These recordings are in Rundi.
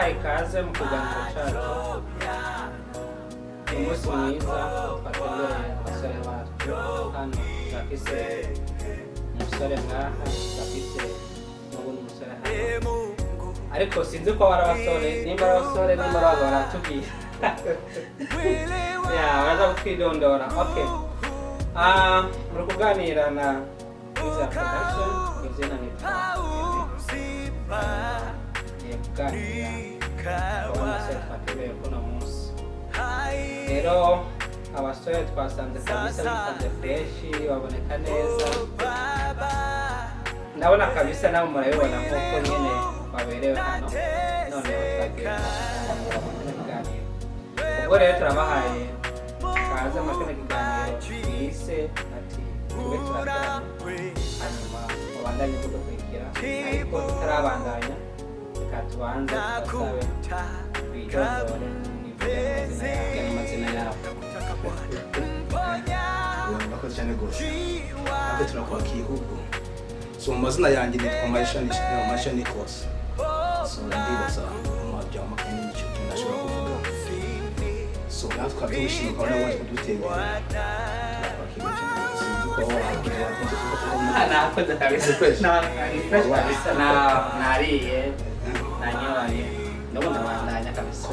turabahaye ikaze mu kiganiro cyacu. Umunsi mwiza twatembereye abasore bacu hano, bafise umusore mwaha, bafise n'ubundi umusore hano, ariko sinzi ko bari abasore, nimba ari abasore nimba ari abagabo baratubwira. Baza kutwidondora. Okay, muri kuganira na Kugira production, izina ni twateguye kuno munsi. Rero abasore twasanze kabisa bisanze freshi, baboneka neza. Ndabona kabisa nabo murabibona nk'uko nyine baberewe hano. Noneho twagiye kuganira. Ubwo rero turabahaye kaze mu kiganiro bise ati tube turateranye, hanyuma mubandanye kudukurikira, ariko tutarabandanya reka tubanze tubasabe twidondore n'amazina yabo. Murakoze cyane rwose. Ate tunakwakira ahubwo. So mu mazina yanjye nitwa Maisha Nicholas. So ndibaza umwabya w'amakuru y'icyo ndashobora kuvuga. So natwe twishimiye ko nawe waje kudutega. Nakoze kabisa fresh. Fresh kabisa, nariye nanyoye ndabona bandanya kabisa.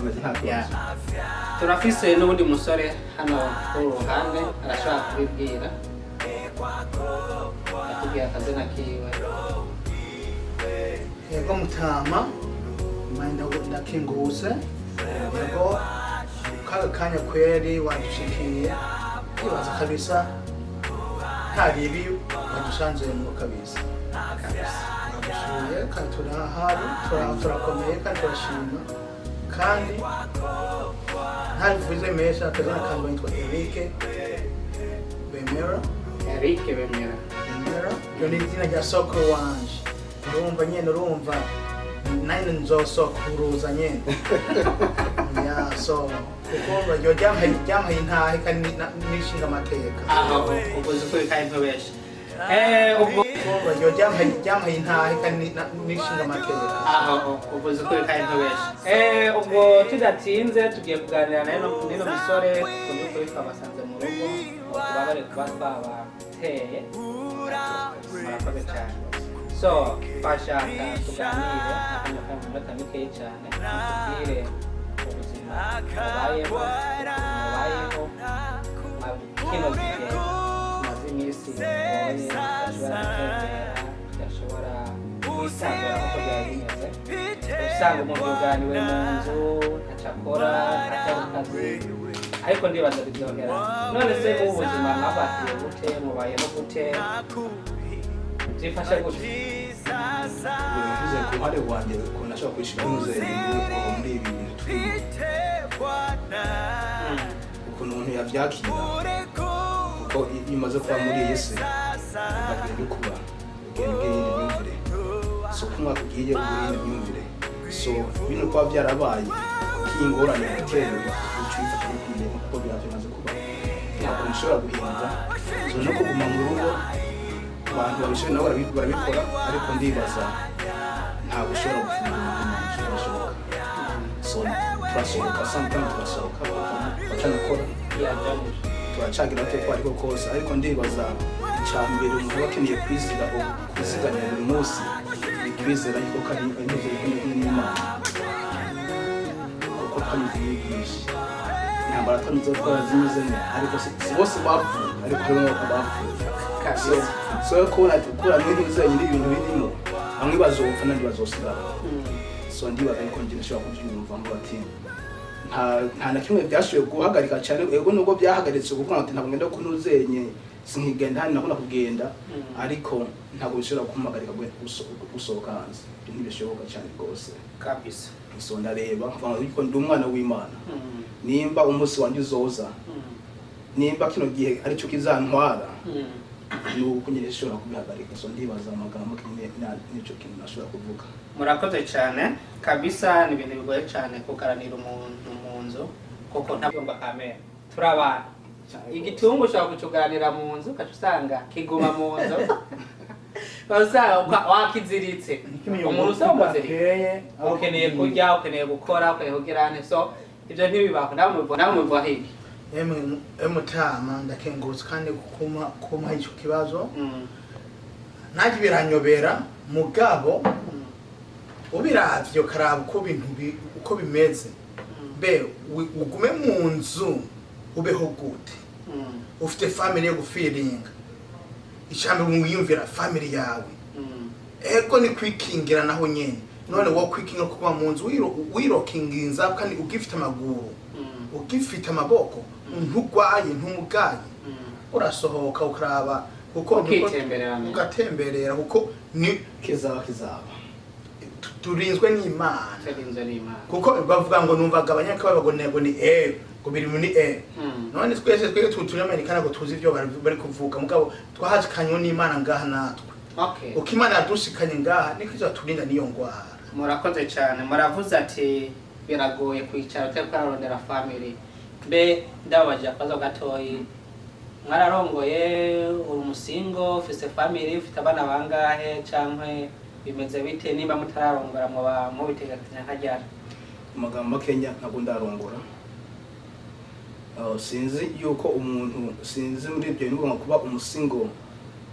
Turafise n'ubundi musore hano ku ruhande arashaka kubibwira, atubwira akazina kiwe. Yego Mutama, mind ndakinguse. Yego kaga kanya kweli wadushikiye, ibaza kabisa hari ibi wadusanze mu kabisa. Abashuye kandi turahari, turakomeye kandi turashima, kandi ntabivuze mesha akazina kanjye nitwa Eric Bemera. Yo ni izina rya soko wanje. Urumva nani nzosokuruza nyene. So kuko yo jamaye ntahe kandi nishinga amateka. Ubuze ko kandi ntobesha. Ubwo yo jamaye ntahe kandi nishinga amateka. Ubuze ko kandi ntobesha. Ubwo tudatinze tugiye kuganira n'ino misore kuko kuri twabasanze mu rugo, tubabare kuba twabateye. Murakoze cyane. So twashaka tuganire akantu kamwe mikeya cyane, tugire ubuzima babayeho kino gihe tumaze iminsi bigoye, tudashobora kwisanzura nk'uko byari bimeze. Usanga umuntu yuganiwe mu nzu, ntacakora, ntacakazi, ariko ndibaza biryohera. None se mu buzima mwabatiye gute, mubayeho gute, byifashe gute? Bivuze ko hari wanjye ko nashaka kwishira muri ibi bintu turimo. Ukuntu umuntu yavyakira, kuko imaze kuba muri Yesu bakwiye kuba ubwenge n'imyumvire. So kumwa kugiye ubwenge n'imyumvire. So bino kwa byarabaye kingorane gutera uciza kubiye kuko byamaze kuba. Ntabwo nshobora guhinda. So no kuguma mu rugo abantu babishobora nabo barabikora, ariko ndibaza ntabwo ushobora gufungura umuntu bishoboka. So turasohoka sometimes turasohoka batanakora turacagira ko ariko kose, ariko ndibaza icyambere umuntu bakeneye kwiziganya buri munsi kwizera yuko kari n'Imana, kuko kandi yigisha intambara twamize ko zimezemo, ariko si bose bapfuye, ariko harimo bapfuye. So kura n'ibizanye n'ibintu birimo bamwe bazopfa n'andi bazosigara. So ndibaza ko njye nashobora kubyumva ngo ati nta na kimwe byashoboye guhagarika cyane, ego nubwo byahagaritse kuko ntabwo ngenda kunuzenye sinkigenda hano nakunda kugenda, ariko ntabwo bishobora kumpagarika gusohoka hanze, ntibishoboka cyane rwose kabisa. So ndareba mvuga ko ndi umwana w'Imana, nimba umunsi wanjye uzoza, nimba kino gihe ari cyo kizantwara, nuko nyine nshobora kubihagarika. So ndibaza amagambo n'icyo kintu nashobora kuvuga. Murakoze cyane kabisa, ni ibintu bigoye cyane kukaranira umuntu mu nzu, kuko ntabyumva kamera turabana. Igitungo ushobora kucuganira mu nzu ukacusanga kiguma mu nzu. basa wakiziritse umuntu usaba umuzirike ukeneye kurya ukeneye gukora ukeneye kugira ane so ibyo ntibibaho nawe muva hiki mutama ndakengurutse kandi kuma icyo kibazo ntaje biranyobera mugabo ubiravye ukaraba uko bintu uko bimeze mbe ugume mu nzu ubeho gute ufite family yo gufiringa icambe mwiyumvira family yawe ego ni kwikingira naho nyene none wo kwikinga kuba mu nzu wirokinginza kandi ugifite amaguru ugifite amaboko ntugwaye ntumugaye urasohoka ukaraba kuko ugatemberera kuko ni kizaba turinzwe n'Imana kuko bavuga ngo numvaga abanyaka babagonego ni ngo biri muri none twese turi Amerika ngo tuzi ibyo bari kuvuga mugabo twahazikanywe n'Imana ngaha natwe uko Imana yadushikanye ngaha niko izaturinda niyo ngwara. Murakoze cyane muravuze ati biragoye kwicara utekararondera family mbe ndabaje akazo gatoyi mwararongoye uri umusingo ufise family ufite abana bangahe canke bimeze bite nimba mutararongora mu bitegekanya nkajyana amagambo Kenya ntabwo ndarongora sinzi yuko umuntu sinzi muri ibyo ngo kuba umusingo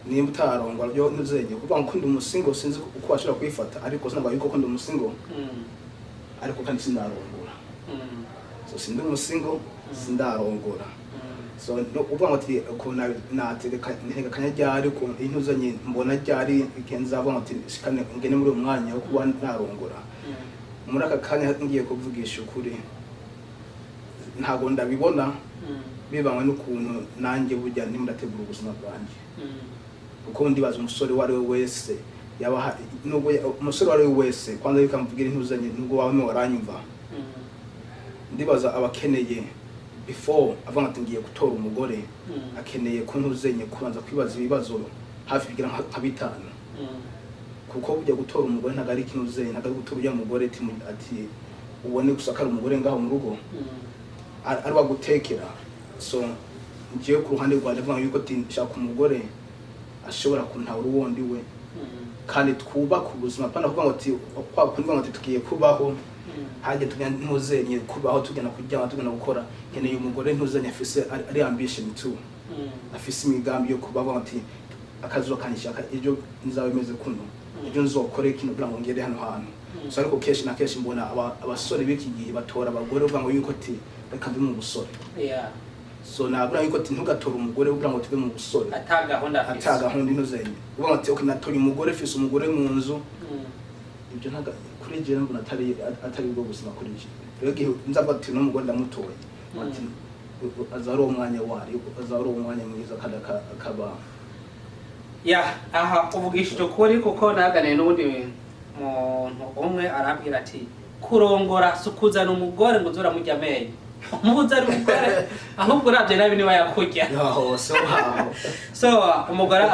nimba utararongora byo nuzeye kuba nkunda umusingo sinzi uko washira kwifata ariko sinaba yuko nkunda umusingo ariko kandi sindarongora so sindi umusingo sindarongora so no ubwo ati ko nategeka ntegekanya ryari ko intuzanye mbona ryari ikenza abo ati shikane ngene muri umwanya wo kuba narongora muri aka kanya ngiye kuvugisha ukuri ntago ndabibona bibanywe n'ukuntu nanjye burya nimurategura ubuzima bwanjye kuko ndibaza umusore wari we wese yaba nubwo umusore wari we wese kwanza bikamvugira intuzanye nubwo wawe waranyumva ndibaza abakeneye before avuga ati ngiye gutora umugore akeneye ko ntuzenye kubanza kwibaza ibibazo hafi bigira nka bitanu kuko bujya gutora umugore ntagari kinuzenye ntagari gutora ujya mugore ati ubone gusakara umugore ngaho mu rugo ari wagutekera so ngiye ku ruhande rwanje avuga yuko ati shaka umugore ashobora kuntawura uwondi we kandi twubaka ubuzima pana kuvuga ngo ati kwa kuvuga ngo ati tugiye kubaho haje tugenda ntuzenye kubaho tugenda kujya tugenda gukora keneye umugore ntuzenye afise ari ambition too afise imigambi yo kubaho ati akazo kanishaka ejo nzabemeze kuno ejo nzokore kino blango ngere hano hantu so ariko keshi na keshi mbona abasore bikigiye batora abagore uvuga ngo yuko ati reka mbi mu busore so nabura yuko ati ntugatora umugore uvuga ngo tuve mu busore ataga hondi ntuzenye uvuga ati okay natora umugore fise umugore mu nzu ibyo ntaga kuri je mbona atari ubwo gusima kuri je rero nzavuga ati no mugore ndamutoye ati azaro umwanya wari azaro umwanya mwiza kada akaba aha uvugishije ukuri kuko naganeye n'ubundi muntu umwe arambwira ati kurongora sukuzana umugore ngo uzura mujya amenye umuzana umugore ahubwo uravye nabi niba yakurya so umugore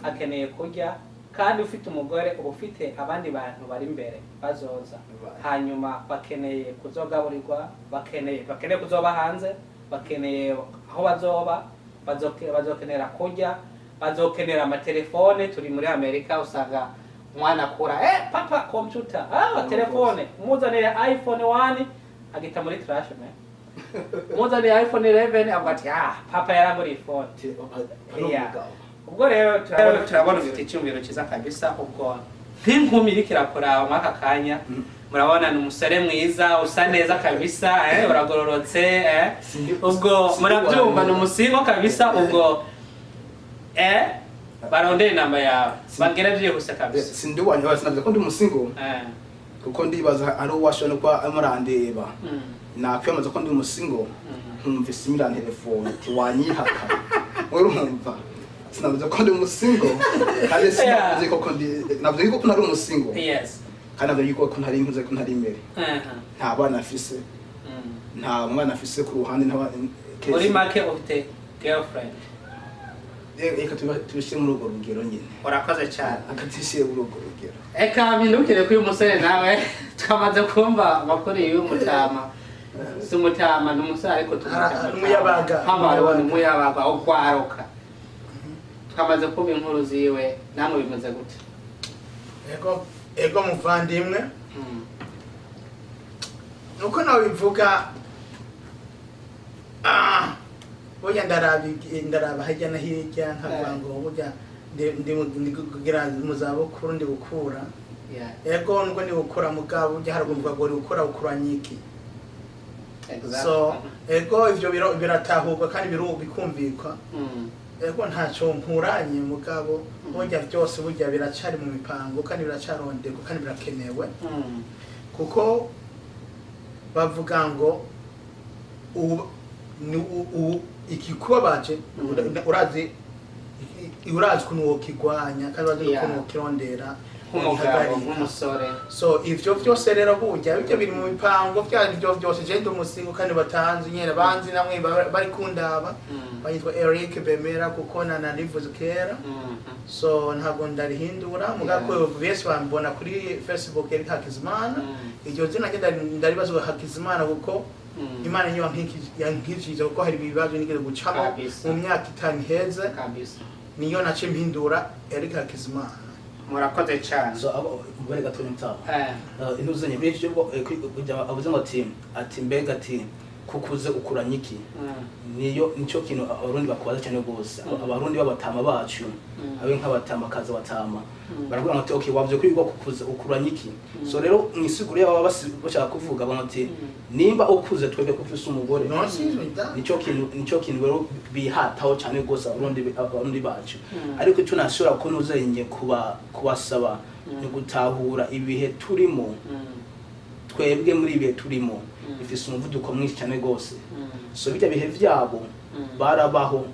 akeneye kurya kandi ufite umugore ufite abandi bantu bari imbere bazoza hanyuma bakeneye kuzogaburirwa bakeneye kuzoba hanze bakeneye aho bazokenera kurya bazokenera amatelefone turi muri Amerika usanga umwana akura papa computer telefone umuzanire iPhone 1 agita muri trash me umuzanire iPhone 11 abati papa yarangura iPhone ubwo rero turabona ufite icyumviro cyiza kabisa ubwo nk'inkumi iri kirakora mwaka kanya murabona ni umusore mwiza usa neza kabisa uragororotse ubwo murabyumva ni umusingo kabisa ubwo barondeye namba yawe bagera byihuse kabisa sindi wanje wasinavuze ko ndi umusingo kuko ndibaza ari uwashona kwa amurandeba nakwiyamaza ko ndi umusingo nkumva isimira telefone tiwanyihaka urumva sinavuze ko ndi umusingo kandi sinavuze ko navuze ko ntari umusingo kandi navuze ko ntari impuze ko ntari imbere nta bana afise nta mwana afise ku ruhande nta uri make ufite girlfriend eka tubishyire muri urwo rugero nyine urakoze cyane akatishyire muri urwo rugero eka mpindukire kuri uyu musore nawe twamaze kumva amakuru y'umutama si umutama ni umusore ariko umuyabaga umuyabaga urwaruka twamaze kumva inkuru ziwe namwe bimeze gute? ego muvandimwe nuko nawe bivuga burya ndaraba hirya na hirya nkavuga ngo burya ndi kugira mu zabukuru ndi gukura ego nubwo ndi gukura mugabo burya haragomba ngo uri gukura ukuranyiki so ego ivyo biratahurwa kandi bikumvikwa ego ntacyo nkuranye mugabo burya byose burya biracari mu mipango kandi biracarondegwa kandi birakenewe kuko bavuga ngo ikikubabaje urazi ukuntu wokigwanya kandi urazi ukuntu wokirondera umusore. So ivyo vyose rero burya bivyo biri mu mipango vyavyo byose je ndi umusingo kandi batanze nyene banzi namwe bari kundaba bayitwa Eric Bemera kuko narivuze kera so ntabwo ndarihindura mugako bese bambona kuri Facebook Eric Hakizimana iryo zina ngenda ndaribazo Hakizimana kuko Imana niyo yankijije kuko hari ibibazo nigeze gucamo mu myaka 5 heze niyo nace mpindura Eric Hakizimana. Murakoze cyane. So abo bari gatone mtaba intuzanye bije kujya abuze ngo ati mbega ati kukuze ukuranyiki niyo nico kintu abarundi bakwaza cyane gose abarundi babatama bacu abe nk'abatama kaza batama baravuga ngo okay wavye kwigwa kukuze ukuranyiki so rero mwisigure yaba bashaka kuvuga bamati nimba ukuze twebwe kufisa umugore nico kintu rero bihataho cyane gose abarundi bacu ariko cyo nashobora ko nuzenge kubasaba ni gutahura ibihe turimo twebwe muri ibihe turimo ifise umuvuduko mwinshi cyane gose so bijya bihe vyabo barabaho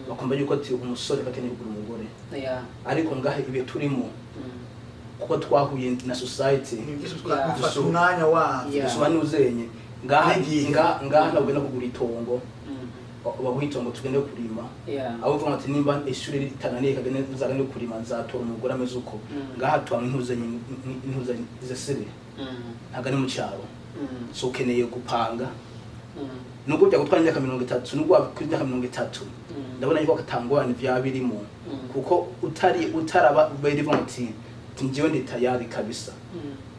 bakomba yuko ati umusore bakeneye kugura umugore ariko ngahe ibihe turimo kuko twahuye na society gufata umwanya wavyo sobanuzenye ngaha nabwo no kugura itongo bahuitongo tugende kurima abo vuga ati nimba ishuri ritananiye kagene nzagane kurima nzatora umugore ameze uko ngaha twa intuzanye zesere ntagane mu cyaro so ukeneye gupanga nubwo bya gutwara imyaka 30 nubwo kuri imyaka 30 ndabona yuko katangwana vya birimo kuko utaraba very vonti tinjiwe ndi tayari kabisa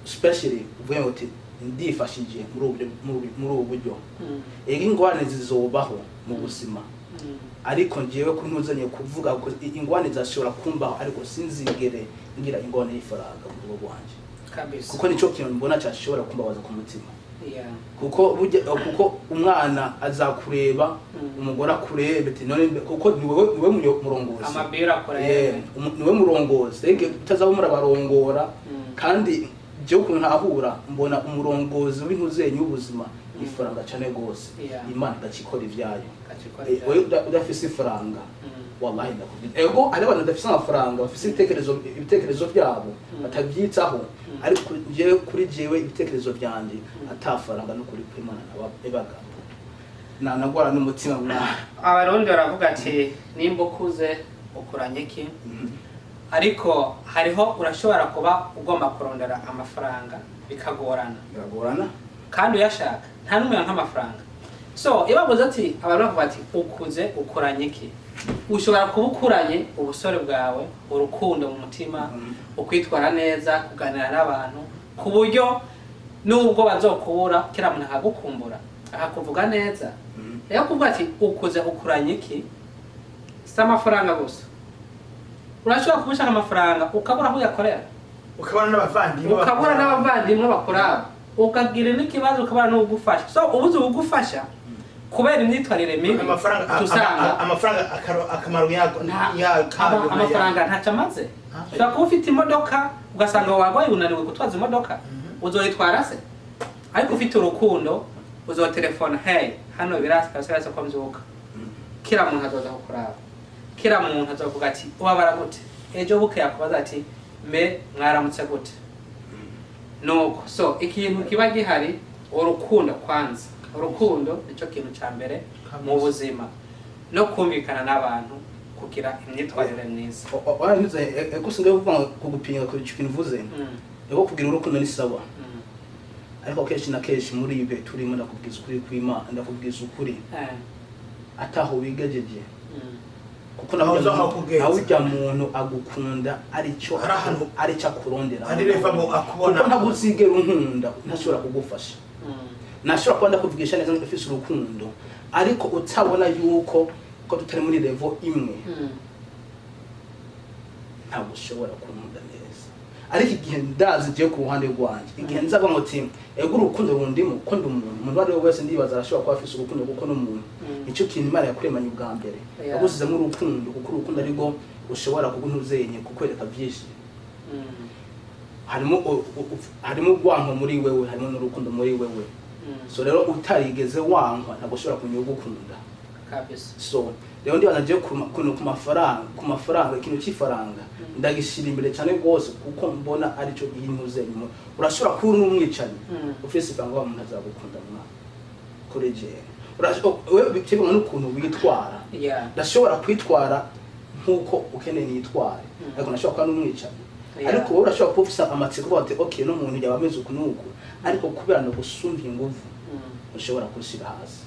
especially uvuye ngo ndifashije muri ubu buryo ingwane zizobaho mu buzima ariko ngiyewe ko ntuzanye kuvuga ko ingwane zashobora kumbaho ariko sinzigere ngira ingwane y'ifaraga mu rugo rwanje kabisa kuko nico kintu mbona cyashobora kumbabaza ku mutima kuko umwana azakureba umugore akurebe none kuko niwe murongozi amabira akoreye niwe murongozi rege utazaba murabarongora kandi je ukuntu ntahura mbona umurongozi w'intuzenye ubuzima ifaranga cyane gose Imana gakikora ivyayo we udafise ifaranga wallahi ndakubwira ego ari abantu badafise amafaranga bafise ibitekerezo byabo batabyitaho ariko je kuri jewe ibitekerezo byanje atafaranga no kuri Imana nabaga nanagwara n'umutima mwa abarundi baravuga ati nimba ukuze ukuranyiki ariko hariho urashobora kuba ugomba kurondera amafaranga bikagorana kandi uyashaka nta numwe nk'amafaranga so ibabuze ati abantu bavuga ati ukuze ukuranyiki ushobora kuba ukuranye ubusore bwawe urukundo mu mutima ukwitwara neza kuganira n'abantu ku buryo nubwo bazokubura kira muntu akagukumbura akakuvuga neza rero kuvuga ati ukuze ukuranyiki si amafaranga gusa urashobora kubushaka amafaranga ukabura aho uyakorera ukabura n'abavandimwe bakuraba ukagira n'ikibazo ukabura n'ugufasha so ubuze ugufasha kubera imyitwarire mibi amafaranga akamaro yago amafaranga ntacyo amaze ushobora kuba ufite imodoka ugasanga wagoye unaniwe gutwaza imodoka uzoyitwara se ariko ufite urukundo uzotelefona hey hano birasa ko mbyuka kira muntu azoza kukuraba kira muntu azovuga ati ubabara gute ejo buke yakubaza ati me mwaramutse gute nuko so ikintu kiba gihari urukundo kwanza urukundo nicyo kintu cya mbere mu buzima no kumvikana n'abantu kugira imyitwarire myiza wanyuze ekusinga kuvuga kugupinga ku kintu vuze ego kugira urukundo ni sawa ariko kenshi na kenshi muri ibe turimo ndakubwiza ukuri kw'Imana ndakubwiza ukuri ataho wigejeje kuko nawe ujya muntu agukunda arico akurondera ari reva ngo akubona kuko ntaguzigera unkunda ntashobora kugufasha nashobora kuba ndakuvugisha neza ufise urukundo ariko utabona yuko ko tutari muri level imwe ntabwo ushobora kumunda neza ariko igihe ndazi je ku ruhande rwanje igihe nzaba mutima ego urukundo rundimo ko ndi umuntu wari wese ndibaza arashobora kuba afise urukundo kuko n'umuntu icyo kintu Imana yakuremanye ubwa mbere yagusizemo urukundo kuko urukundo ariko ushobora kuguntuzenye kukwereka byinshi harimo urwanko muri wewe harimo n'urukundo muri wewe so rero utarigeze wankwa ntabwo ushobora kunyugukunda kabisa so rero ndibaza je ku mafaranga ikintu cy'ifaranga ndagishira imbere cyane rwose kuko mbona arico iyintuzenye urashobora kuba n'umwicanyi ufise ifanga wa muntu azagukunda mwa koleje wewe bitewe n'ukuntu witwara ndashobora kwitwara nkuko ukeneye nitware ariko nashobora kuba n'umwicanyi ariko wowe urashobora kuba ufise amatsiko bati okay no muntu yabameze uku nuko ariko kubera no gusumva ingufu ushobora kushira hasi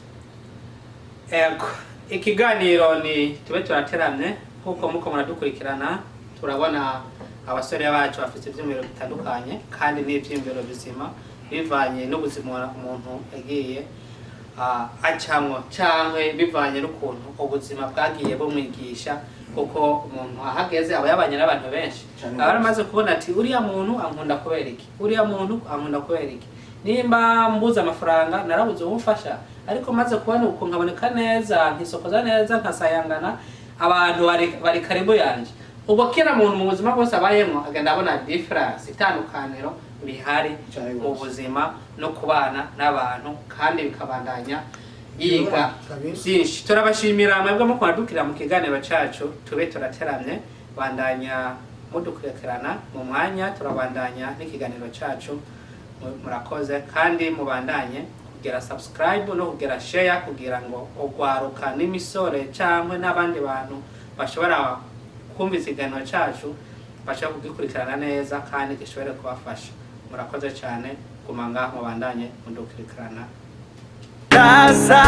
ego ikiganiro ni tube turateramye kuko muko muradukurikirana turabona abasore bacu bafite ivyumviro bitandukanye kandi n'ivyumviro bizima bivanye n'ubuzima umuntu yagiye acamwo canke bivanye n'ukuntu ubuzima bwagiye bumwigisha kuko umuntu ahageze aba yabanye n'abantu benshi abaramaze kubona ati uriya muntu ankunda kubera iki uriya muntu ankunda kubera iki nimba mbuza amafaranga narabuze umufasha ariko maze kubona uko nkaboneka neza nkisokoza neza nkasayangana abantu bari karibu yanje ubwo kira muntu mu buzima bwose abayemo agenda abona difference itandukaniro bihari mu buzima no kubana n'abantu kandi bikabandanya yiga byinshi turabashimira mwebwe mu kwadukira mu kiganiro cyacu tube turateramye bandanya mudukurikirana mu mwanya turabandanya n'ikiganiro cyacu murakoze kandi mubandanye kugira subscribe no kugira share kugira ngo urwaruka n'imisore cyangwa n'abandi bantu bashobora kumva ikiganiro cyacu bashobora kugikurikirana neza kandi gishobora kubafasha murakoze cyane kumanga mubandanye mudukurikirana Nasa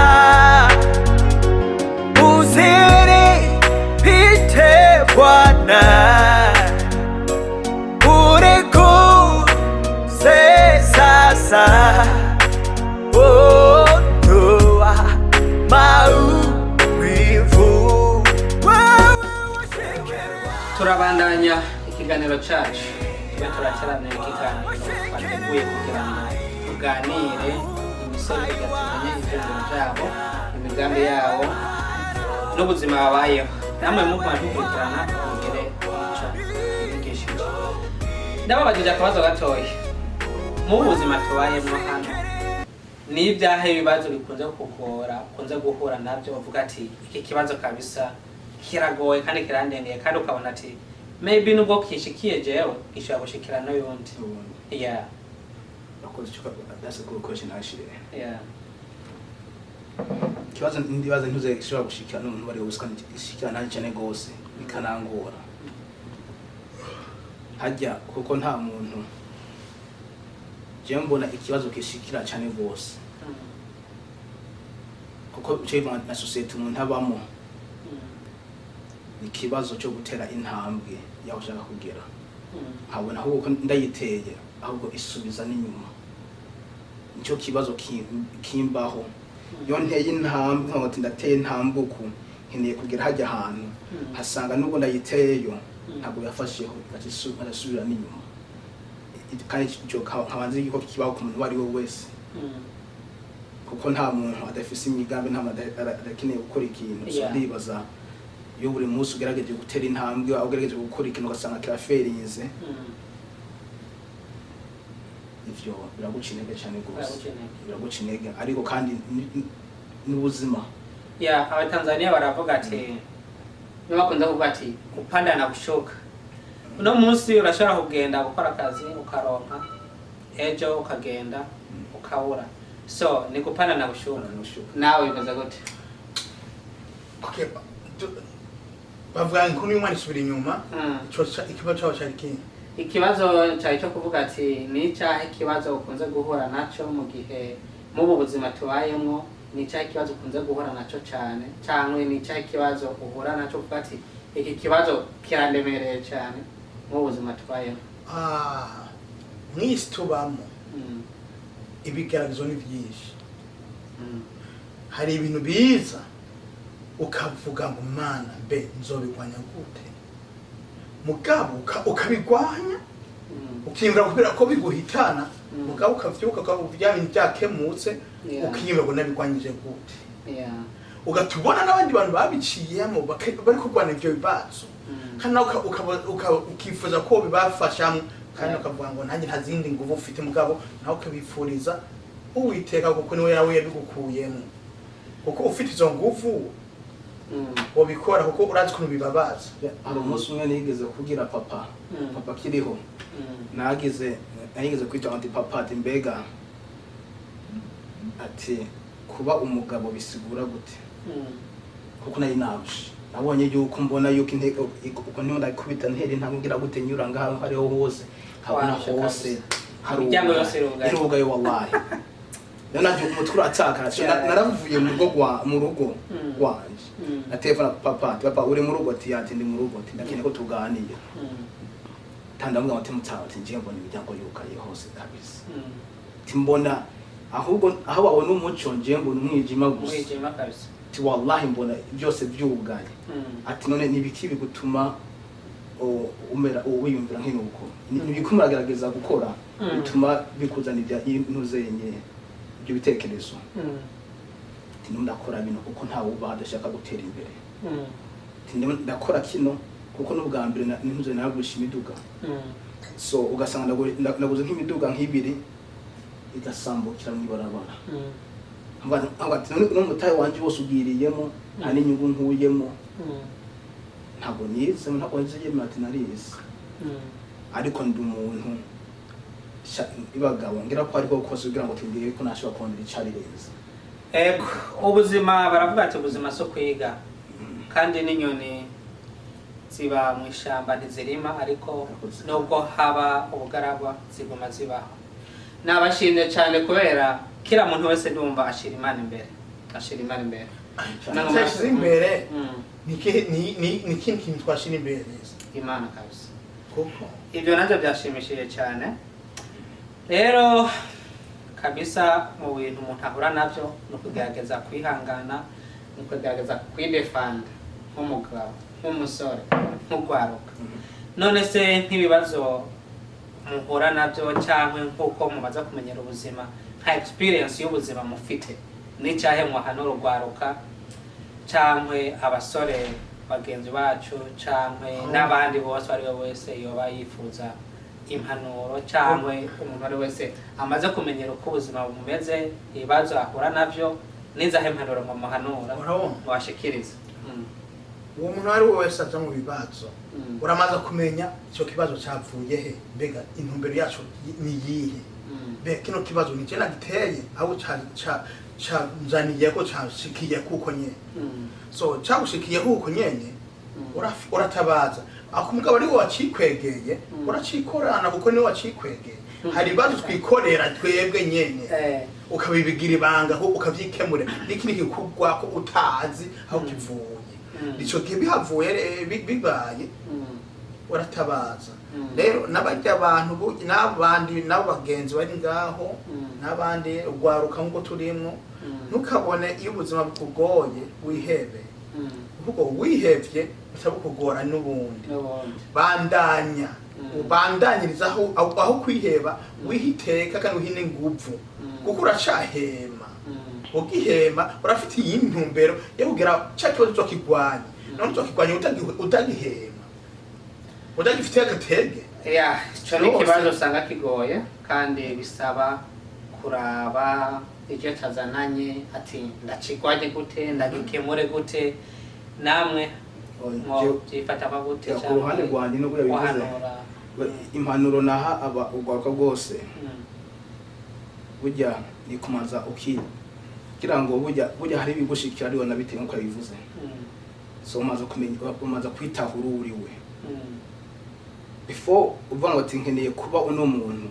uzere pite Bwana ureko se sasa otoa mauivu turabandanya ikiganiro cyacu tube turateramye ikiganiro twateguye kugira ngo tuganire imisoro igatumenye ivyiyumviro byabo imigambi yabo n'ubuzima babayeho namwe mu kwandukurikirana mugere ico bigishije ndababajije akabazo gatoya mu buzima tubayemo hano ni ibyahe ibibazo bikunze kukugora kunze guhura nabyo bavuga ati iki kibazo kabisa kiragoye kandi kirandengeye kandi ukabona ati maybe nubwo kishikiye jewe gishobora gushikira no yundi yeah that's a good question actually yeah kibazo ndibaza ntuze gishobora gushikira n'umuntu bari ubuskana gishikira nta cyane gose bikanangora hajya kuko nta muntu je mbona ikibazo kishikira cyane gose kuko cyo na society umuntu abamo ikibazo cyo gutera intambwe yaho ushaka kugera nkabona ahubwo ndayiteye ahubwo isubiza n'inyuma nicyo kibazo kimbaho yo nteye intambwe nkabona ndateye intambwe uku nkeneye kugera hajya ahantu hasanga nubwo ndayiteyeyo ntabwo yafasheho gasubira n'inyuma kandi cyo kabanze yuko kibaho ku muntu wari we wese kuko nta muntu adafise imigambi nta adakeneye gukora ikintu ndibaza iyo buri munsi ugerageje gutera intambwe ugerageje gukora ikintu ugasanga kiraferinze ivyo biragucinege cyane gose biragucinege ariko kandi n'ubuzima abatanzania baravuga ati bakunda kuvuga ati kupanda na kushuka uno munsi urashobora kugenda gukora akazi ukaronka ejo ukagenda ukabura so ni kupanda na kushuka nawe bimeze gute okay bavuga ngo ni umwana isubira inyuma ikibazo cyawe cyari kinyi ikibazo cyari cyo kuvuga ati ni cyahe kibazo ukunze guhura naco mu gihe mu buzima tubayemo ni cyahe kibazo ukunze guhura naco cyane cyangwa ni cyahe kibazo uhura naco kuvuga ati iki kibazo kirandemereye cyane mu buzima twayeho? Mwisi tubamo ibigaragazo ni byinshi. Hari ibintu biza ukavuga ngo mana mbe nzobigwanya gute, mugabo ukabigwanya ukiyumvira kubera ko biguhitana, mugabo ukavyuka ukavya ibintu byakemutse ukiyumvira ngo nabigwanyije gute. Ugatubona n'abandi bantu babiciyemo bari kurwana ivyo bibazo, kandi ukifuza ko bibafashamo, kandi ukavuga ngo nanjye nta zindi nguvu ufite, mugabo nawe ukabifuriza Uwiteka kuko niwe yawe yabigukuyemo, kuko ufite izo nguvu wabikora kuko urazi kuntu bibabaza. Hari umunsi umwe nigeze kugira papa kiriho, nageze kwita anti papa ati mbega ati kuba umugabo bisigura gute, kuko nari nabushe nabonye yuko mbona yuko intego uko niho ndakubita nteri ntamubwira gute nyura ngaho hariho hose habona hose hari imiryango yose irugaye wallahi. Nanaje umutwe urataka naravuye mu rugo rwanje na telefone papa uri mu rugo ati ndi mu rugo ati ndakene ko tuganira tandamwe ati mutsaho ati ngiye mbona imiryango yukaye hose kabisa timbona ahubwo aho babona umuco ngiye mbona umwijima kabisa ti wallahi mbona byose byugaye ati none nibiki bigutuma umera wiyumvira nk'inuko nibikumuragerageza gukora bituma bikuzanira intuzenye ibyo bitekerezo ndakora bino kuko ntawe uba adashaka gutera imbere ndakora kino kuko n'ubwa mbere n'intuze nagusha imiduga so ugasanga naguze nk'imiduga nk'ibiri igasambukira mu ibarabara ati n'umutahe wanje wose ugiriyemo nta n'inyungu nkuyemo ntabwo nize ntabwo nziyemo ati narize ariko ndi umuntu ibagabo ngira ko ariko kose kugira ngo tubwire ko nashobora kongera icarirenze. Ego ubuzima baravuga ati ubuzima so kwiga, kandi n'inyoni ziba mu ishamba ntizirima, ariko nubwo haba ubugaragwa ziguma zibaho. Nabashimye cyane kubera kila muntu wese ndumva ashira Imana imbere, ashira imbere ni kintu twashira imbere Imana kabisa, kuko ibyo nabyo byashimishije cyane. Rero kabisa mu bintu umuntu ahura nabyo no kugerageza kwihangana, no kugerageza kwidefanda nk'umugabo, nk'umusore, nk'urwaruka. None se nk'ibibazo muhura nabyo cyangwa nk'uko mumaze kumenyera ubuzima, nka experience y'ubuzima mufite n'icyahe muhanura urwaruka cyangwa abasore bagenzi bacu cyangwa n'abandi bose ari we wese yoba yifuza impanuro cyangwa umuntu ari wese amaze kumenyera uko ubuzima bumeze, ibibazo ahura nabyo n'izahe impanuro mu muhanura washikiriza? Uwo muntu ari wese aza mu bibazo uramaze kumenya icyo kibazo cyavuye he, mbega intumbero yacu ni yihe, mbega kino kibazo ni cyena giteye aho chanzaniye ko cyashikiye kuko nyene so cyagushikiye kuko nyene uratabaza akumugabo ari wacikwegeye uracikorana kuko ni wacikwegeye. Hari baje twikorera twebwe nyene ukabibigira ibanga ko ukavyikemure n'ikindi kikugwa ko utazi aho kivuye, nico kibihavuye bibaye uratabaza. Rero nabajya abantu n'abandi n'abagenzi bari ngaho n'abandi urwaruka ngo turimwo, ntukabone iyo ubuzima bukugoye wihebe, kuko wihevye utabukugora n'ubundi bandanya ubandanyiriza aho kwiheba wihiteka kandi uhine nguvu, kuko uracahema ugihema urafite intumbero yo kugira cyakibazo cyo kigwanya, none cyo kigwanya utagihema utagifite agatege. Cyo ni kibazo usanga kigoye kandi bisaba kuraba icyo tazananye ati ndacigwaje gute, ndagikemure gute, namwe byifata bagute cyangwa uruhande rwanjye no kuyabivuze impanuro naha aba urwaruka bwose burya ni kumaza kugira ngo burya hari ibigushikira ariho nabite nko yabivuze, so umaze kumenya umaze kwitahura uriwe before uvuga ati nkeneye kuba uno muntu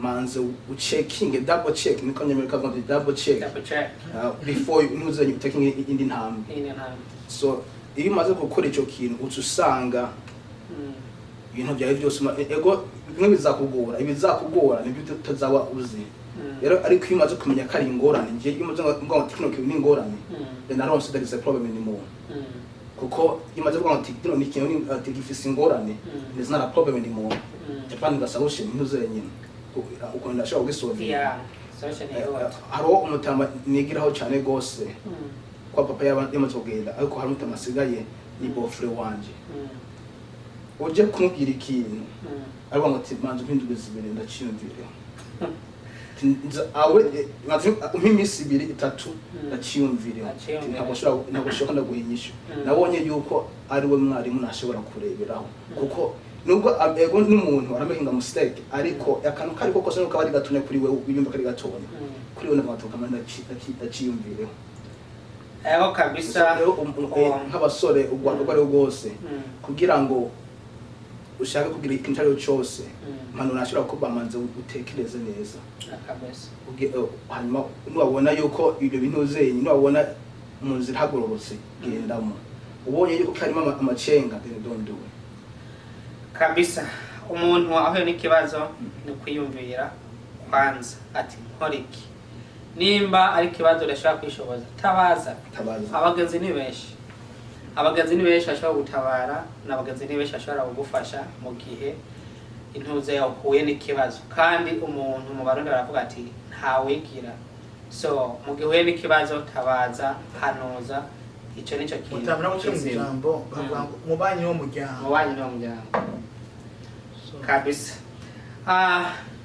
manze checking double check niko nyemereka ngo double check before ntuzanye taking indi ntambwe so iyo umaze gukora ico kintu ucusanga ibintu byawe byose ego bimwe bizakugora nibyo utazaba uzi rero ariko iyo umaze kumenya ko ari ingorane ngiye iyo umaze ngo tekinoke ni ingorane then I don't see that is a problem anymore kuko iyo umaze kuvuga ngo tekino ni ikintu gifise ingorane is not a problem anymore Japan the solution ntuzeye nyine uko ndashaka kugisolve haro umutama nigiraho cyane gose kwa papa yamaze kugenda ariko hari umutama asigaye ni bofre wanje uje kumubwira ikintu ariko ngo manze mpinduke zibere ndaciyumvire awe nk'imisi 2-3 ndaciyumvire ntabwo shaka ndaguhinyisha nabonye yuko ari we mwarimu nashobora kureberaho kuko nubwo ego n'umuntu aramahinga mistake ariko akantu kari ko kose nuko bari gatonya kuri we uyumva kari gatonya kuri we n'abatoka manda ndaciyumvire ego kabisa nk'abasore urwaruka ari rwose kugira ngo ushaka kugira ikintu cyo cyose manu nashobora kuba manze utekereze neza kabisa hanyuma nubabona yuko ibyo bintu zenye nubabona mu nzira hagororotse gendamo ubonye yuko karimo amacenga don't do it kabisa umuntu aho n'ikibazo ni kwiyumvira kwanza ati nkoriki nimba ari kibazo urashaka kwishoboza tabaza abagenzi ni benshi bashobora gutabara n'abagenzi ni benshi bashobora kugufasha mu gihe intuze yahuye n'ikibazo kandi umuntu mu barundi baravuga ati ntawigira so mu gihe uhuye n'ikibazo tabaza hanuza icyo nicyo kintu mutamira mu cyumvambo mubanyi wo mujyamo kabisa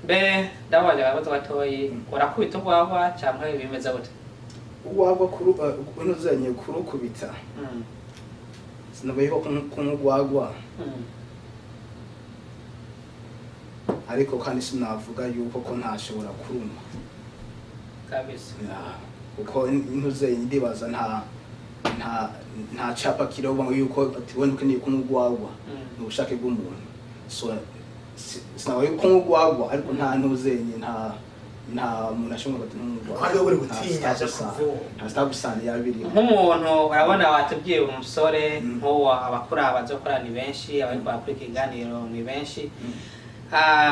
be ndawaje abato batoyi urakubita ubwagwa cyangwa bimeze gute ubwagwa unuzanye kurukubita sinabaye ko kumugwagwa ariko kandi sinavuga yuko ko ntashobora kuruma kabisa kuko intuzanye ndibaza nta chapa kiroba yuko atibone ukeneye kumugwagwa n'ubushake bw'umuntu so sinabaye ko kumugwagwa ariko nta ntuzenye nta muntu ashobora gute n'umugwagwa kandi uri gutinya ntastabusana yabiri nk'umuntu urabona watubwiye umusore nko abakura abazokora ni benshi abari kuri kiganiro ni benshi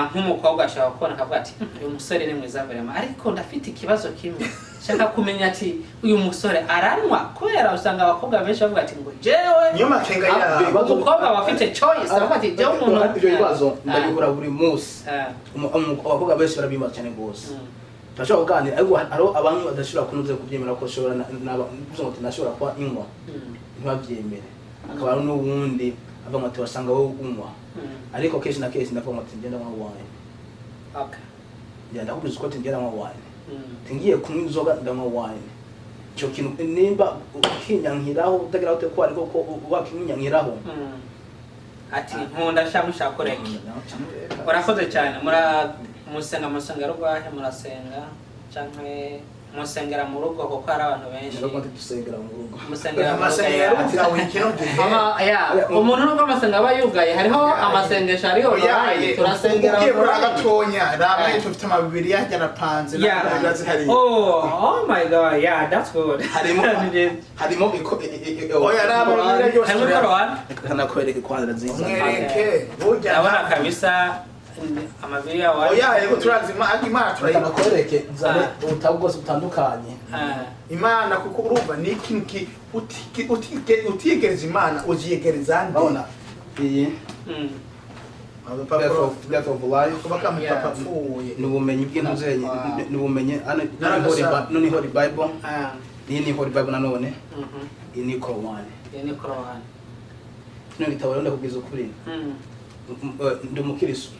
nk'umukobwa ashaka kubona akavuga ati uyu musore ni mwiza vraiment ariko ndafite ikibazo kimwe shaka kumenya ati uyu musore aranywa kubera usanga abakobwa benshi bavuga ati ngo jewe niyo makenga ya umukobwa bafite choice avuga ati jewe umuntu ibyo bibazo ndabihura buri munsi abakobwa benshi barabibaza cyane gose tashobora kuganira ariko haro abantu badashobora kunuze kubyemera ko shobora n'abavuga nashobora kwa inywa ntibabyemere akaba n'ubundi ava ati wasanga wowe unywa ariko keshi na keshi ndavuga ati ngenda nka wine yanda kubiza ko ngenda nka wine tingiye kunywa inzoga ndanywa wine cyo kintu nimba ukinyankiraho utagira ute ko ariko ko wakinyankiraho ati nkunda shamusha koreki urakoze cyane musenga rwahe murasenga canke musengera mu rugo kuko ari abantu benshi dusengera mu rugo musengera umuntu nubwo amasenga aba yugaye hariho amasengesho ariho turasengera gatonya ramwe tufite amabibiri yajya napanze oh my god yeah that's good harimo oya ramwe harimo korowani kanakwereka kwandira nziza abana kabisa amabiri yawe oya yego turazima imana turayikwereke zane ubutabo bwose butandukanye imana kuko urumva ni ikintu utigeze imana uziyegereza ndabona iyi death of life bakamupapa pfuye n'ubumenyi bw'intuzenye n'ubumenyi none holy bible iyi ni holy bible nanone iyi ni korowani kino gitabo rero ndakubwiza ukuri ndi umukiristo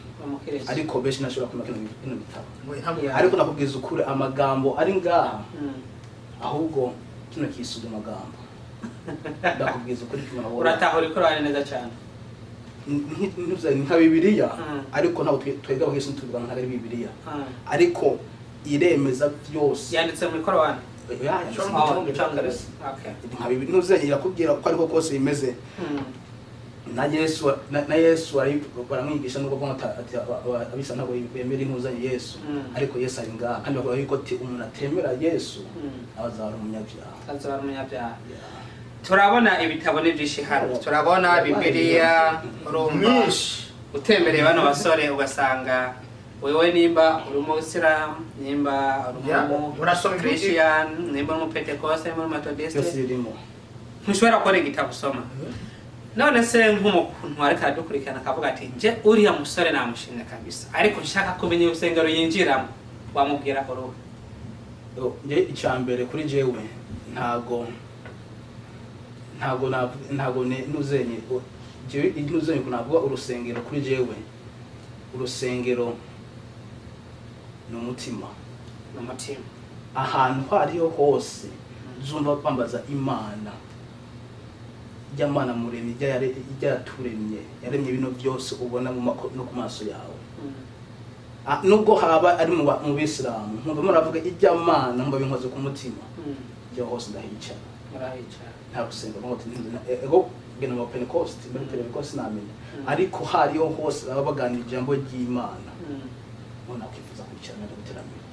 ariko benshi nashobora kumenya kino gitabo ariko nakubwiza ukuri amagambo ari ngaha ahubwo kino kisuga amagambo ndakubwiza ukuri kino uratahura ikorana neza cyane nka bibiliya ariko ntabwo twega abakristo tuvuga nka ari bibiliya ariko iremeza byose yanditse mu ikorana nka bibiliya ntuzanye irakubwira ko ariko kose bimeze na Yesu ari baramwigisha nubwo abisa ntabwo bemera impuzanye Yesu ariko Yesu ari ngaha kandi bavuga yuko umuntu atemera Yesu azaba umunyabyaha. Turabona ibitabo byinshi hano, turabona Bibiliya, urumva utemereye bano basore ugasanga wewe nimba uri Muslim, nimba uri Christian, nimba uri Pentecost, nimba uri Methodist, ntushobora gukora igitabo usoma. None se nk'umuntu ariko aradukurikirana akavuga ati nje uriya musore namushinga kabisa ariko nshaka kumenya urusengero yinjiramo, wamubwira ko ruhe? Nje icyambere kuri jewe ntago nuzenye jewe nuzenye kunavuga urusengero kuri jewe. Urusengero n'umutima, ahantu hariho hose zumva kwambaza Imana, Imana muremye yaturemye, yaremye bino byose ubona no ku maso yawe. Nubwo haba ari mu Bisilamu nkumva muravuga Imana nkumva binkoze ku mutima, byo hose ndahicara nta gusenga ego gena mu Pentecost muri Pentecost namenya ariko hariho hose baba baganira ijambo ry'Imana, ubona kwifuza kwicara no guteramira.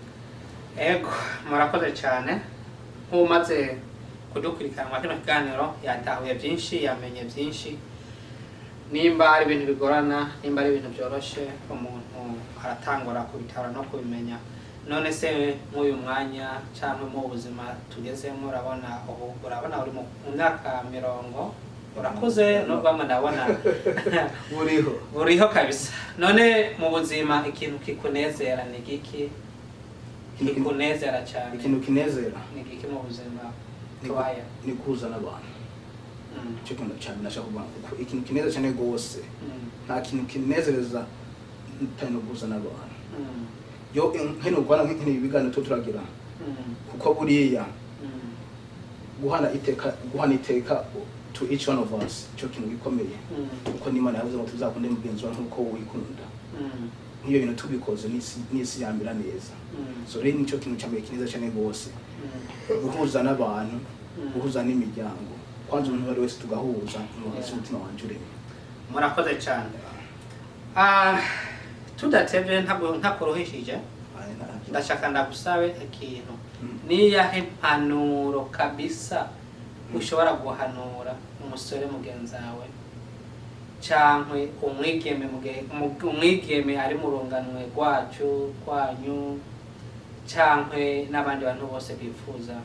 Ego murakoze cyane nk'umaze kudukurikirana kino kiganiro, yatahuye byinshi, yamenye byinshi. Nimba ari ibintu bigorana, nimba ari ibintu byoroshye, umuntu aratangura kubitara no kubimenya. None se nk'uyu mwanya cyangwa mu buzima tugezemo urabona uri mu myaka 40, urakuze nubwo bamwe ndabona buriho kabisa. None mu buzima ikintu kikunezera ni giki? Kikunezera cyane? Ikintu kinezera ni giki mu buzima? Ni kuzana abantu. Cyo kintu cyane nashaka kuvuga ikintu kinezera cyane gose. Nta kintu kinezereza ntano kuzana abantu. Yo heno kwana nk'ini bigano turagira kuko buriya guhana iteka to each one of us cyo kintu gikomeye kuko n'Imana yavuze ngo tuzakunde mugenzi wawe nkuko wikunda. Niyo bintu tubikoze n'isi yambira neza. So rero nicyo kintu cyambere kineza cyane gose, guhuza n'abantu, guhuza n'imiryango, kwanza umuntu wari wese tugahuza umutima wanje uremye. Murakoze cyane. Tudatevye ntakuruhishije, ndashaka ndagusabe ikintu. Niyahe impanuro kabisa ushobora guhanura umusore mugenzi wawe cyangwa umwigeme ari mu runganwe rwacu kwanyu cyangwa n'abandi bantu bose bifuza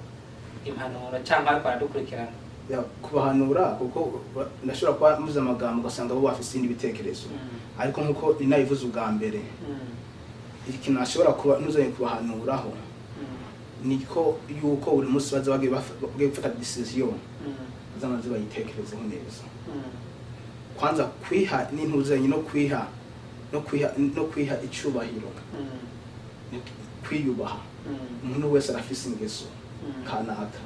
impanuro cyangwa ariko baradukurikirana? Kubahanura kuko ndashobora kuba muze amagambo ugasanga bo bafise indi bitekerezo, ariko nkuko inayivuze ubwa mbere ikintu nashobora kuba nuzanye kubahanuraho niko yuko buri munsi baza bagiye gufata decision zamaze bayitekerezeho neza. Kwanza kwiha n'intuzanye no kwiha icubahiro, kwiyubaha. Umuntu wese arafise ingeso kanaka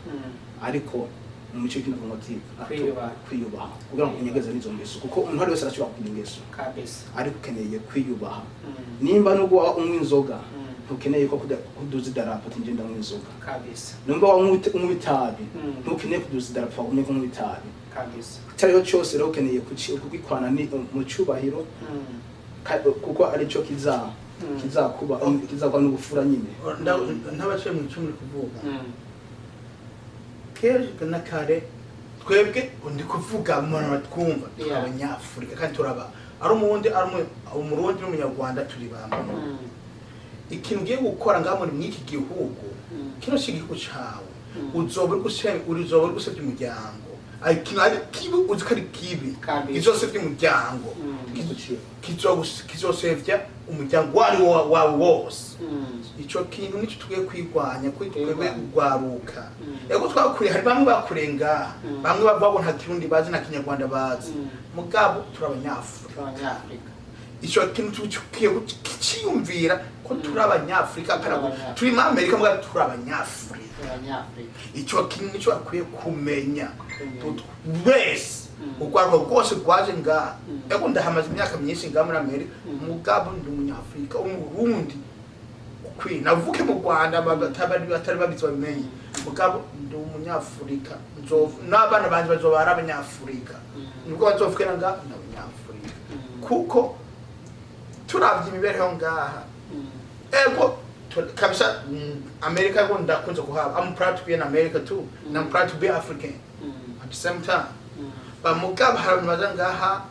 ariko mu cyo kintu ngoti kwiyubaha kugira ngo unyegeze n'izo ngeso, kuko umuntu wese arashobora kugira ingeso kabisa, ariko ukeneye kwiyubaha. Nimba nubwo unywa inzoga ntukeneye ko kuduza idarapo ati ngenda mu inzoga kabisa. Numva unywa itabi ntukeneye kuduza idarapo unywe kunywa itabi kabisa. Cyariho cyose rero ukeneye kugikwana ni mu cyubahiro kuko ari cyo kizakuba n'ubufura nyine. Ntabaciye mu cyumuri kuvuga keje na kare twebwe ndi kuvuga mu twumva abanyafurika kandi turaba ari umurundi n'umunyarwanda turi bamwe. Ikintu ugiye gukora ngaho muri mwiki gihugu kino shigihugu cawe uzoba uri gusebya umuryango, ikintu ari kibi uzikari kibi izosebya umuryango, kizosebya umuryango wawe wose. Ico kintu nico tugiye kwigwanya twebwe urwaruka. Ego twakuriye hari bamwe bakurenga, bamwe bava nta kirundi bazi na kinyarwanda bazi, mugabo turabanyafurika. Ico kintu tukiye kiciyumvira ko turabanyafurika kandi turi mu Amerika mugabo turabanyafurika. Ico kintu nico akwiye kumenya wese ukwarwa rwose rwaje nga. Ego ndahamaze imyaka myinshi nga muri Amerika, mugabo ndi umunyafurika umurundi ukwi navuke mu Rwanda batari babitse bamenye mugabo ndi umunyafurika n'abana banje bazoba ari abanyafurika nibwo bazofukira nga n'abanyafurika kuko turavye imibereho ngaha ego kabisa America go ndakunze kuhaba. I'm proud to be in America too and I'm proud to be African at the same time but mugabo hari ngaha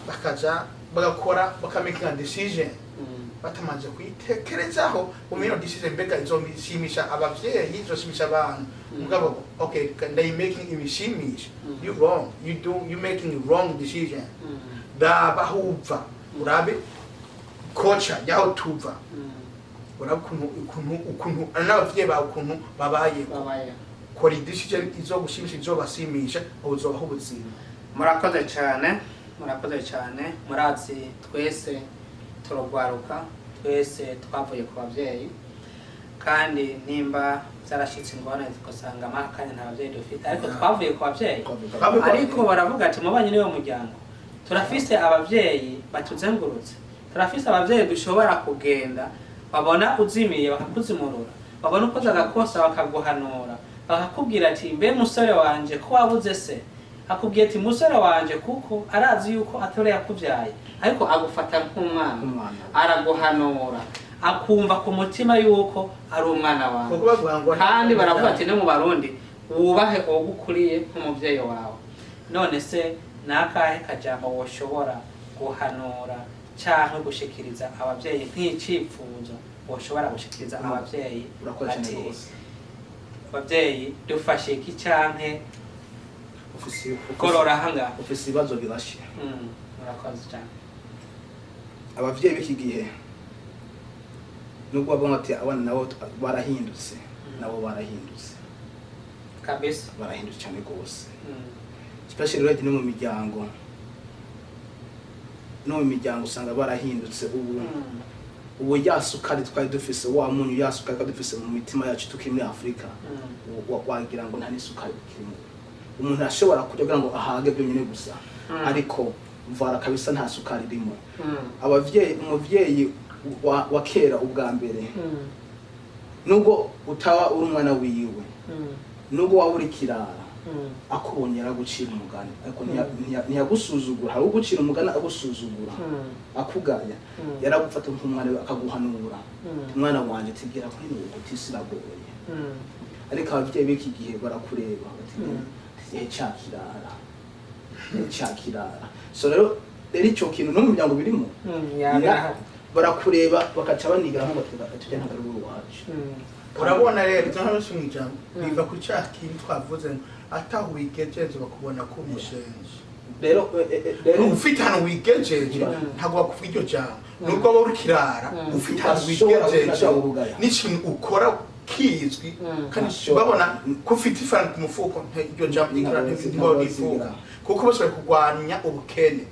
bakaja bagakora bakamaking a decision batamaze kwitekerezaho umino decision mbega izomisimisha abavyeyi izosimisha abantu mugabo okay they making imishimisha you wrong you making a wrong decision da bahuva urabe kocha yaho tuva urabe ukuntu n'abavyeyi ba ukuntu babaye kora decision izogushimisha izobasimisha uzobaho ubuzima. Murakoze cyane murazi twese turagwaruka twese twavuye ku bavyeyi kandi nimba zarashitse ingorane zikosanga amakanya nta bavyeyi dufite ariko twavuye ku bavyeyi ariko baravuga ati mubanye niyo muryango turafise abavyeyi batuzengurutse turafise abavyeyi dushobora kugenda babona uzimiye bakakuzimurura babona ukoze agakosa bakaguhanura bakakubwira ati mbe musore wanje ko wabuze se akubwiye ati musore wanje kuko arazi yuko atore yakuvyaye ariko agufata nk'umwana araguhanura akumva ku mutima yuko ari umwana wawe kandi baravuga ati no mu Barundi wubahe ogukuriye nk'umuvyeyi wawe. None se nakahe kajambo woshobora guhanura canke gushikiriza abavyeyi nk'icipfuzo woshobora gushikiriza abavyeyi ati abavyeyi dufashe iki canke korora hanga ufise ibibazo birashye murakoze cyane abavyeyi b'iki gihe nubwo babona ati abana nabo barahindutse nabo barahindutse kabisa barahindutse cyane gose especially right no mu miryango usanga barahindutse ubu yasukari twari dufise wa munyu yasukari twari dufise mu mitima yacu tukiri muri Afrika wagira ngo nta n'isukari kirimo umuntu ashobora kugira ngo ahage byonyine gusa ariko mvara kabisa nta sukari irimo. Abavyeyi umuvyeyi wa kera ubwa mbere nubwo utawa uri umwana wiwe nubwo waburi kirara akubonyera gucira umugani ariko ntiyagusuzugura hari ugucira umugani agusuzugura akugaya yaragufata nk'umwana we akaguhanura umwana wanje tibwira ko ni ugutisiragoye ariko abavyeyi b'iki gihe barakureba bati cyakirara so rero ico kintu no mu muryango birimo barakureba bakaca banigira nko batujya nta garubu wacu urabona rero cyangwa se umwijambo biva ku cyakiri twavuze ataho wigejeje bakubona ko umushenje rero ufite hano wigejeje ntago bakuvuga iryo jambo nubwo aba urikirara ufite hano wigejeje n'ikintu ukora kizwi kandi babona ko ufite ifaranga ku mufuko iryo jambo ntibivuga kuko bashobora kurwanya ubukene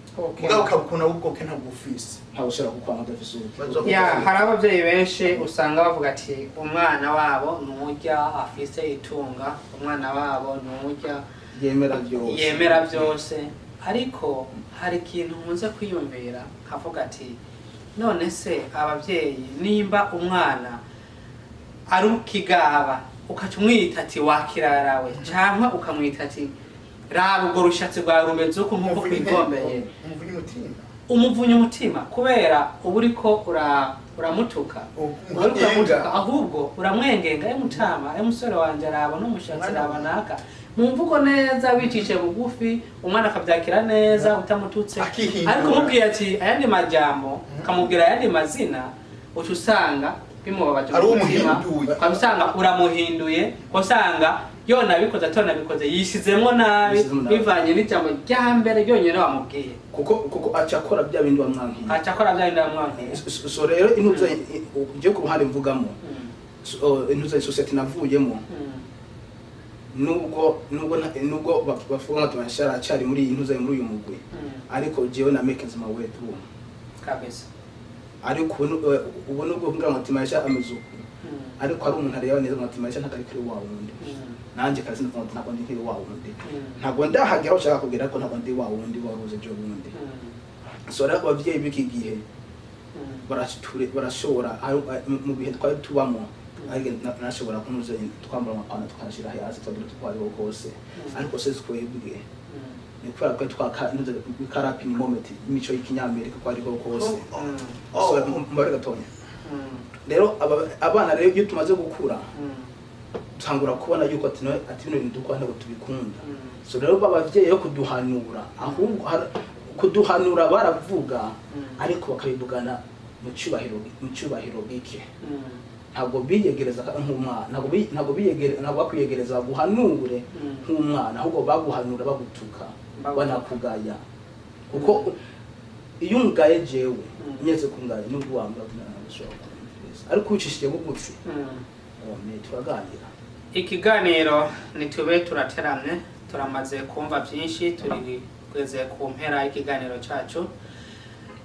mugabo ukabukuna ubwoke ntabwo ufise ntawe ushobora gukwanga udafise ubukene. Hari abavyeyi benshi usanga bavuga ati umwana wabo nurya afise itunga umwana wabo nurya yemera byose ariko hari ikintu nkunze kwiyumvira nkavuga ati none se abavyeyi nimba umwana ari ukigaba ukaca umwita ati wakirarawe cyangwa ukamwita ati raba ubwo rushatsi rwa rumeze uko nkuko kwigombeye umuvunye umutima kubera uba uriko uramutuka ahubwo uramwengenga mutama musore wanje araba n'umushatsi raba naka mu mvugo neza wicishe bugufi umwana akabyakira neza utamututse ariko mubwiye ati ayandi majambo kamubwira ayandi mazina ucu usanga bimubabaje umutima kabisanga uramuhinduye usanga yona bikoze atona bikoze yishizemo nabi bivanye n'ijambo ryambere ryonyene wamubwiye kuko acakora bya bindi wamwankiye so rero intuza je ku ruhande mvugamo intuza society navuyemo nubwo bavuga ngo tubashara cyari muri intuza muri uyu mugwi ariko jewe na make my way through kabisa ariko ubu nubwo ngira ngo timasha amezuku ariko ari umuntu areba neza ngo timasha ntakari kuri wa wundi nanje kazi ntabwo ndi kuri wa wundi ntabwo ndahagera ushaka kugira ko ntabwo ndi wa wundi waruze jo wundi so rero abavyeyi b'iki gihe barashobora mu bihe twari tubamo ariko nashobora kunuza twambara amapana tukashira hasi twagira twariho kose ariko se twebwe ni kubera ko twakanuze bikarapi ni moment imico y'ikinyamerika kwariho kose so mbare gatonya rero abana rero iyo tumaze gukura tangura kubona yuko ati bino bintu dukwana ngo tubikunda so rero babavyeyi yo kuduhanura ahubwo kuduhanura baravuga ariko bakabivugana mu cyubahiro gike ntabwo biyegereza nk'umwana ntabwo bakwiyegereza guhanure nk'umwana ahubwo baguhanura bagutuka banakugaya kuko iyo ungaye jewe nyeze kungaya n'ubwo wambara kunanashobora ariko ucishije bugufi turaganira. Ikiganiro nitube turateramye turamaze kumva byinshi turigeze ku mpera y'ikiganiro cyacu.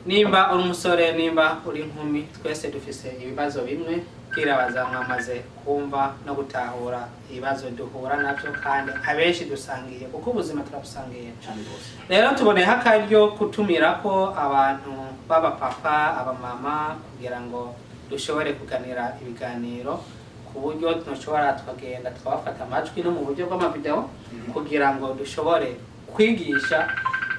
Nimba uri umusore nimba uri inkumi twese dufise ibibazo bimwe kirabaza mwamaze kumva no gutahura ibibazo duhura nabyo kandi abenshi dusangiye kuko ubuzima turabusangiye cyane rwose. Rero tuboneye akaryo kutumira ko abantu baba papa aba mama kugira ngo dushobore kuganira ibiganiro ku buryo tunashobora tukagenda twafata amajwi no mu buryo bw'amavideo kugira ngo dushobore kwigisha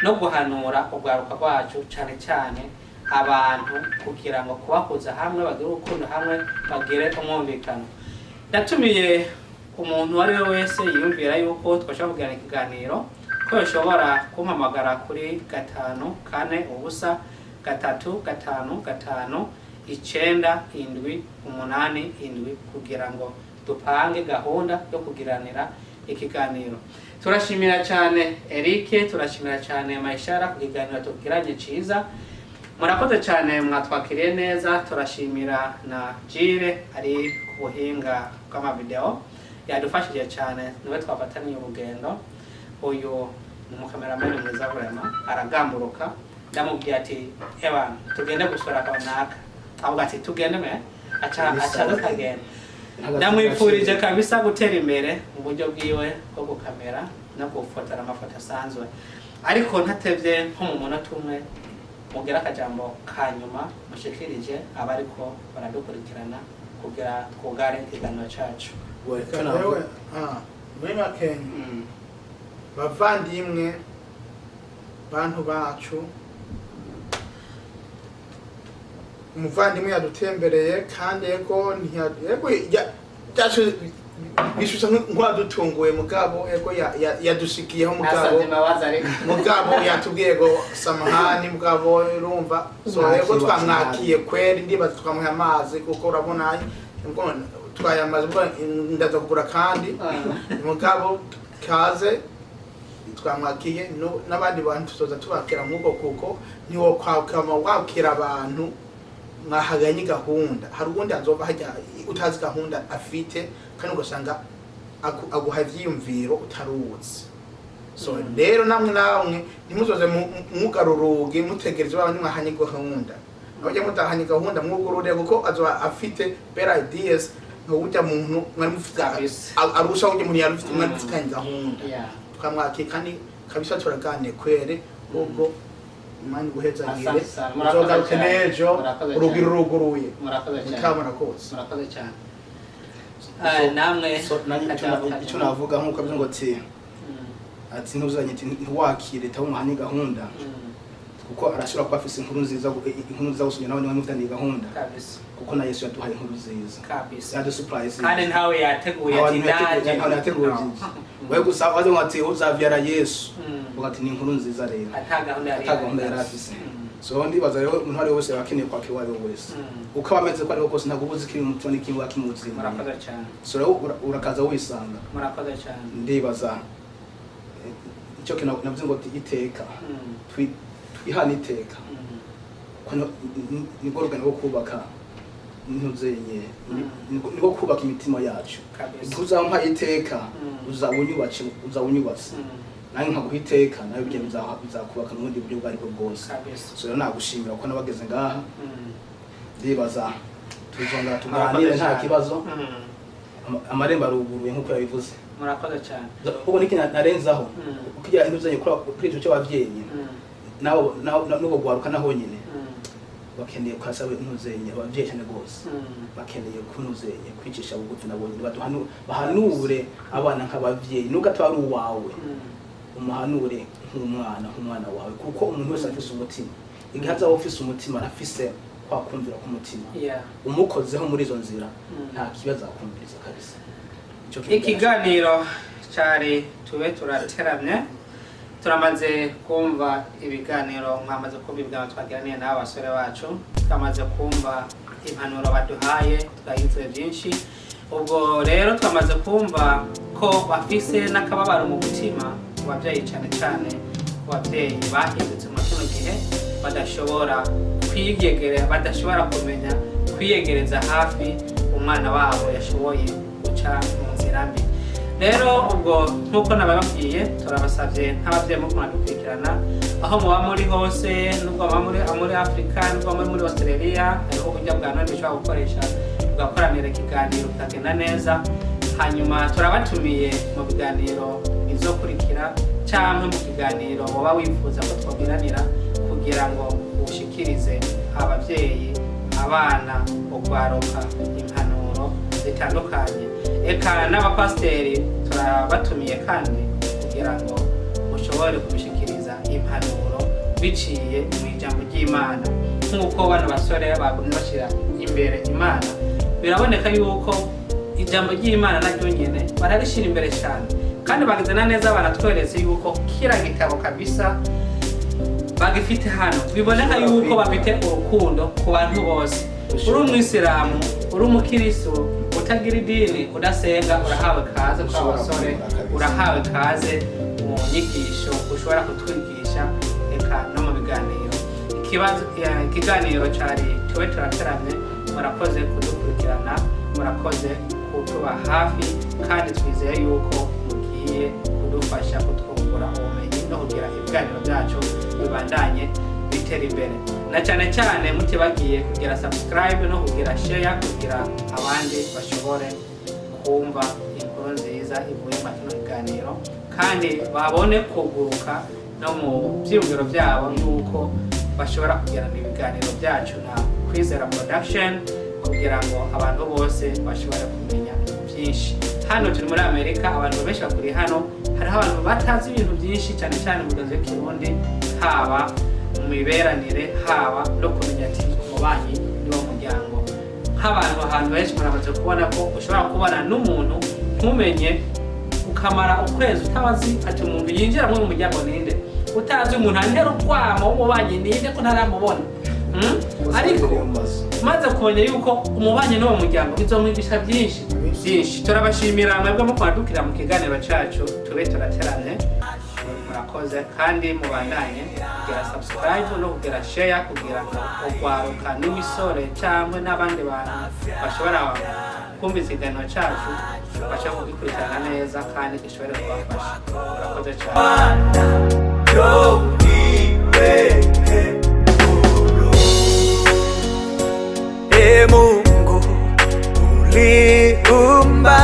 no guhanura urwaruka rwacu cyane cyane abantu kugira ngo kubahuza hamwe bagire urukundo hamwe bagire umwumvikano. Ndatumiye umuntu wari we wese yiyumvira yuko twashobora kugirana ikiganiro ko yashobora kumpamagara kuri 543559587 kugira ngo dupange gahunda yo kugiranira ikiganiro. Turashimira cyane Eric, turashimira cyane Maishara ku kiganiro tugiranye ciza. Murakoze cyane mwatwakiriye neza. Turashimira na Jire ari ku buhinga bw'amavideo yadufashije cyane niwe twafataniye urugendo. Uyu umukameraman mwiza vraiment aragamburuka ndamubwiye ati ebana tugende gusura kanaka avuga ati tugende me acha kagenda. Ndamwifurije kabisa gutera imbere mu buryo bwiwe bwo gukamera no gufotora amafoto asanzwe. Ariko ntatevye nko mu munota umwe mugira akajambo kanyuma mushikirije abariko baradukurikirana kugira twugare ikiganiro cyacu. Wewe muri make bavandimwe bantu bacu umuvandimwe yadutembereye kandi yego bishusha nk'uwadutunguye mugabo yego yadushikiyeho mugabo yatubwiye ngo samahani mugabo urumva so yego twamwakiye kweri ndibaza twamuha amazi kuko urabona twayamaze ndaza kugura kandi mugabo kaze twamwakiye n'abandi bantu tuzoza tubakira nk'uko kuko niwo kwakama wakira abantu mwahaganye gahunda hari ubundi azova hajya utazi gahunda afite kandi ugasanga aguha ivyiyumviro utaruzi. So rero namwe nimuzoze mugaruruge mutegereze abantu mwahanye gahunda abajya mutahanye gahunda mwugurure kuko azoba afite better ideas nk'ujya muntu mwari mufite arusha ujye muri yarufite mwari mufite gahunda tukamwakira kandi kabisa turaganire kwere ubwo imani guhezagire uzogaruke nejo urugiro ruguruye murakoze cyane. Namwe icyo navuga nk'uko avuze ngo ati ntuzanye ntiwakire tawo muhanye gahunda kuko arashobora kuba afise inkuru nziza gusubira nawe mufitaniye gahunda kuko na Yesu yaduhaye inkuru nziza yadu surprise kandi ntawe yateguye wewe gusa waze ngati uzavyara Yesu ugati ni inkuru nziza rero atagahunda yari afise. So ndibaza rero umuntu ari wese bakeneye kwakira wari wese uko bameze ko ariko kose ntagubuze kiri umuto n'ikintu wakimuzima. Murakoze cyane. So rero urakaza wisanga. Murakoze cyane. Ndibaza icyo navuze ngo iteka twihana iteka kono nigorogana wo kubaka ntuzenye niko kubaka imitima yacu uzampa iteka uzawunyubatse nange nkaguhiteka nayo bye bizakubaka mu bundi buryo bwari bwose. So rero nagushimira ko nabageze ngaha ndibaza tuzongera tuganire nta kibazo amarembo aruguruye nkuko yabivuze. Murakoze cyane. Ubwo niki narenzaho ukijya induzanye kuri ico cyo bavyenye nawo nuko gwaruka naho nyine bakeneye kwasabe intuzenye abavyeyi cyane gose bakeneye kunuzenye kwicisha bugufi nabonye bahanure abana nk'abavyeyi nuko atari uwawe umuhanure nk'umwana wawe kuko umuntu wese afise umutima igihe azaba ufise umutima arafise kwakumvira ku mutima umukozeho muri izo nzira nta kibazo akumviriza kabisa. Ikiganiro cyari tube turateramye turamaze kumva ibiganiro mwamaze kubibwira twagiraniye n'aba basore bacu twamaze kumva impanuro baduhaye twayize byinshi ubwo rero twamaze kumva ko bafise n'akababaro mu mutima abavyeyi cyane cyane abavyeyi bahindutse mu kino gihe badashobora kwiyegereza badashobora kumenya kwiyegereza hafi umwana wabo yashoboye guca mu nzira mbi. Rero ubwo nkuko nababwiye turabasavye nk'abavyeyi mu kudukurikirana aho muba muri hose nubwo muri Afrika nubwo muri Australia ariho uburyo bwa none bishobora gukoresha bwakoranira ikiganiro kagenda neza hanyuma turabatumiye mu biganiro bizokurikira cyangwa mu kiganiro woba wifuza ko twogiranira kugira ngo ushikirize abavyeyi abana urwaruka impanuro zitandukanye eka n'abapasteri turabatumiye kandi kugira ngo mushobore kubishikiriza impanuro biciye mu ijambo ry'Imana nk'uko bano basore bagumye bashira imbere Imana biraboneka yuko ijambo ry'Imana naryo nyene bararishira imbere cyane kandi bagizana neza baratweretse yuko kira gitabo kabisa bagifite hano biboneka yuko bafite urukundo ku bantu bose uri umwisilamu uri umukiristo utagira idini udasenga urahawe kaze kwa basore urahawe kaze mu nyigisho ushobora kutwigisha eka no mu biganiro ikiganiro cyari tube turateramye murakoze kudukurikirana murakoze kutuba hafi kandi twizeye yuko mugiye kudufasha kutwungura ubumenyi no kugira ibiganiro byacu bibandanye bitera imbere na cyane cyane mutibagiye kugira subscribe no kugira share kugira abandi bashobore kumva inkuru nziza ivuye mu kino kiganiro kandi babone kuguruka no mu byiyumviro byabo yuko bashobora kugirana ibiganiro byacu na Kwizera Production kugira ngo abantu bose bashobore kumenya byinshi. Hano turi muri Amerika abantu benshi bakuri hano hariho abantu batazi ibintu byinshi cyane cyane mu gaze kirundi haba mu miberanire haba no kumenya ati umubanyi niwo muryango nk'abantu benshi muramaze kubona ko ushobora kubana n'umuntu ntumenye ukamara ukwezi utabazi ati umuntu yinjira mu muryango ninde utazi umuntu antera ukwamo w'umubanyi ninde ko ntaramubona ariko umaze kumenya yuko umubanyi n'uwo muryango bizomwigisha byinshi. Turabashimira mwebwe mu kwadukira mu kiganiro cyacu tube turateramye murakoze kandi mubandanye kugira subscribe no kugira share kugira ngo urwaruka n'imisore cyangwa n'abandi bantu bashobora kumva ikiganiro cyacu bashobora kugikurikirana neza kandi gishobora kubafasha. Murakoze cyane. Mungu uliumba